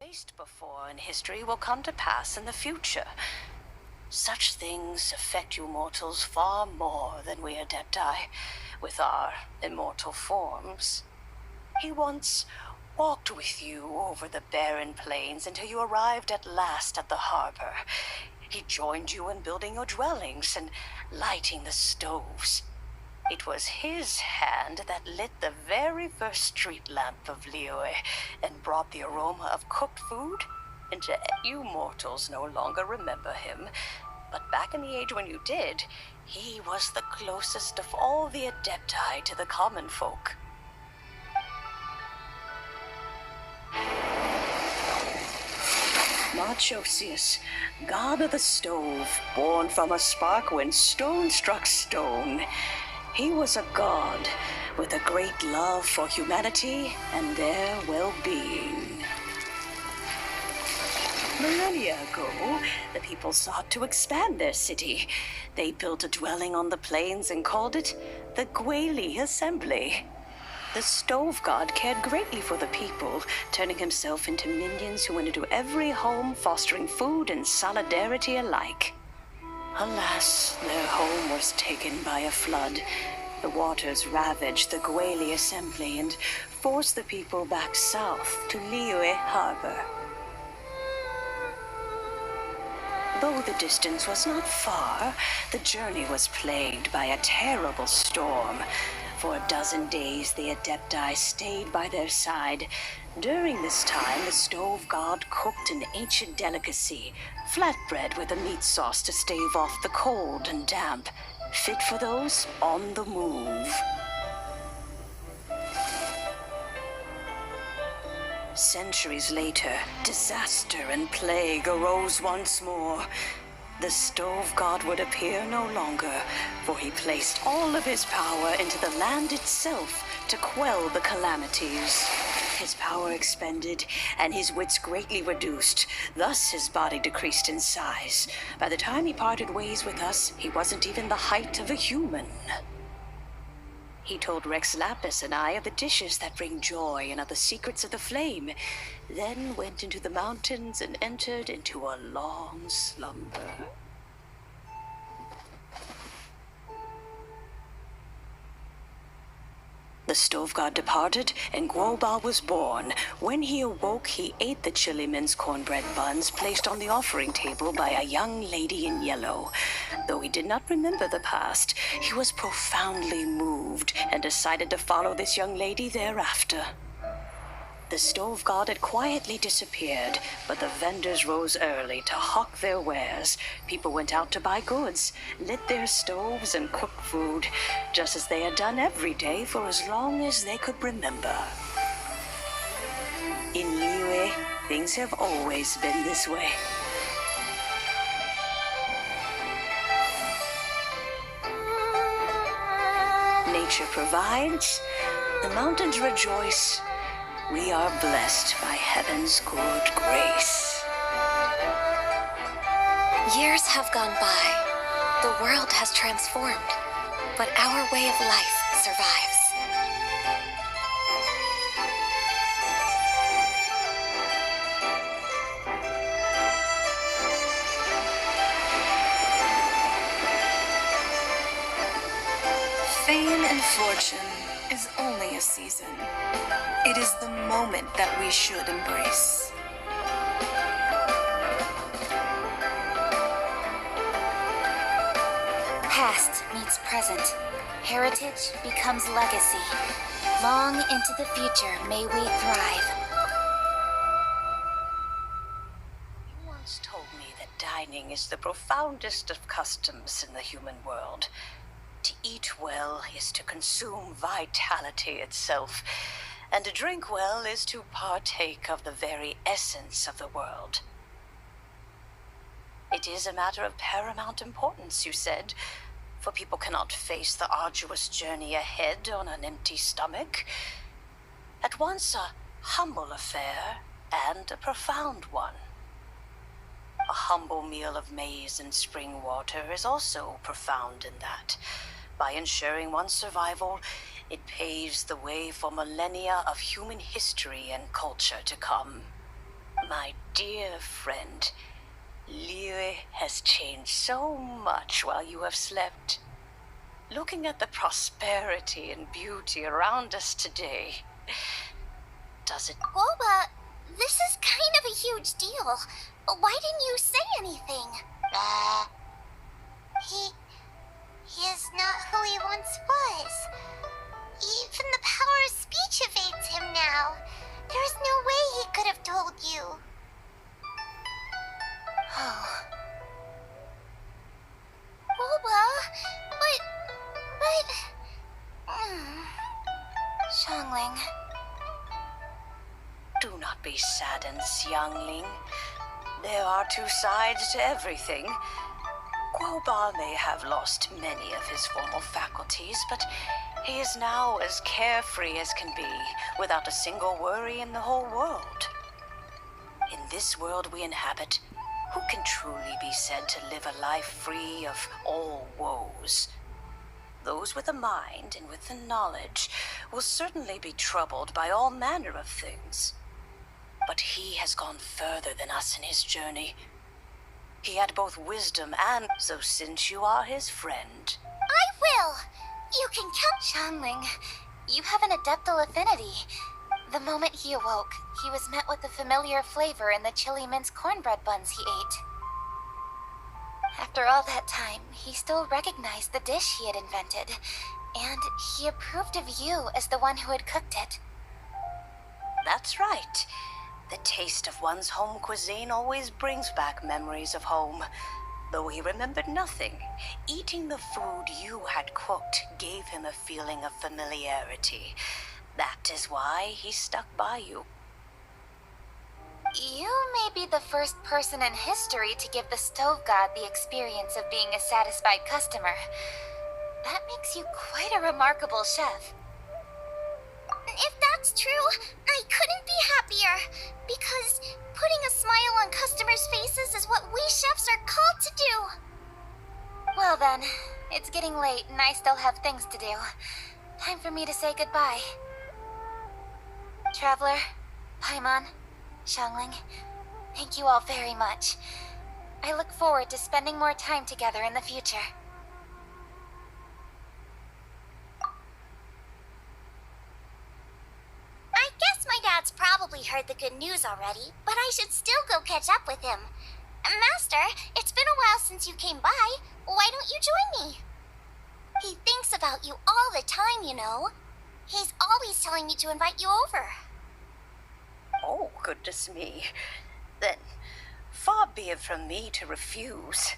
faced before in history will come to pass in the future. Such things affect you mortals far more than we Adepti, with our immortal forms. He once walked with you over the barren plains until you arrived at last at the harbor. He joined you in building your dwellings and lighting the stoves. It was his hand that lit the very first street lamp of Liyue and brought the aroma of cooked food into you mortals no longer remember him. But back in the age when you did, he was the closest of all the Adepti to the common folk. Marchosius, god of the stove, born from a spark when stone struck stone. He was a god with a great love for humanity and their well-being. Millennia ago, the people sought to expand their city. They built a dwelling on the plains and called it the Gueli Assembly. The stove god cared greatly for the people, turning himself into minions who went into every home, fostering food and solidarity alike. Alas, their home was taken by a flood. The waters ravaged the Gueli Assembly and forced the people back south to Liyue Harbor. Though the distance was not far, the journey was plagued by a terrible storm. For a dozen days, the Adepti stayed by their side. During this time, the stove god cooked an ancient delicacy, flatbread with a meat sauce to stave off the cold and damp, fit for those on the move. Centuries later, disaster and plague arose once more. The stove god would appear no longer, for he placed all of his power into the land itself to quell the calamities. His power expended, and his wits greatly reduced. Thus his body decreased in size. By the time he parted ways with us, he wasn't even the height of a human. He told Rex Lapis and I of the dishes that bring joy and of the secrets of the flame, then went into the mountains and entered into a long slumber. The stove god departed, and Guoba was born. When he awoke, he ate the Chiliman's cornbread buns placed on the offering table by a young lady in yellow. Though he did not remember the past, he was profoundly moved and decided to follow this young lady thereafter. The stove god had quietly disappeared, but the vendors rose early to hawk their wares. People went out to buy goods, lit their stoves, and cooked food, just as they had done every day for as long as they could remember. In Liyue, things have always been this way. Nature provides, the mountains rejoice. We are blessed by heaven's good grace. Years have gone by. The world has transformed, but our way of life survives. Fame and fortune is only a season. It is the moment that we should embrace. Past meets present. Heritage becomes legacy. Long into the future may we thrive. You once told me that dining is the profoundest of customs in the human world. To eat well is to consume vitality itself, and to drink well is to partake of the very essence of the world. It is a matter of paramount importance, you said, for people cannot face the arduous journey ahead on an empty stomach. At once a humble affair and a profound one. A humble meal of maize and spring water is also profound in that. By ensuring one's survival, it paves the way for millennia of human history and culture to come. My dear friend, Liu has changed so much while you have slept. Looking at the prosperity and beauty around us today, does it... Guoba, this is kind of a huge deal. Why didn't you say anything? He is not who he once was. Even the power of speech evades him now. There is no way he could have told you. Oh. Guoba, Xiangling. Do not be saddened, Xiangling. There are two sides to everything. Guoba may have lost many of his former faculties, but he is now as carefree as can be, without a single worry in the whole world. In this world we inhabit, who can truly be said to live a life free of all woes? Those with a mind and with the knowledge will certainly be troubled by all manner of things. But he has gone further than us in his journey. He had both wisdom and... So since you are his friend... I will! You can count... Xiangling, you have an adeptal affinity. The moment he awoke, he was met with the familiar flavor in the chili mince cornbread buns he ate. After all that time, he still recognized the dish he had invented, and he approved of you as the one who had cooked it. That's right. The taste of one's home cuisine always brings back memories of home. Though he remembered nothing, eating the food you had cooked gave him a feeling of familiarity. That is why he stuck by you. You may be the first person in history to give the stove god the experience of being a satisfied customer. That makes you quite a remarkable chef. If that's true, I couldn't be happier. Because putting a smile on customers' faces is what we chefs are called to do. Well then, it's getting late and I still have things to do. Time for me to say goodbye. Traveler, Paimon, Xiangling, thank you all very much. I look forward to spending more time together in the future. I guess my dad's probably heard the good news already, but I should still go catch up with him. Master, it's been a while since you came by. Why don't you join me? He thinks about you all the time, you know. He's always telling me to invite you over. Oh, goodness me. Then, far be it from me to refuse.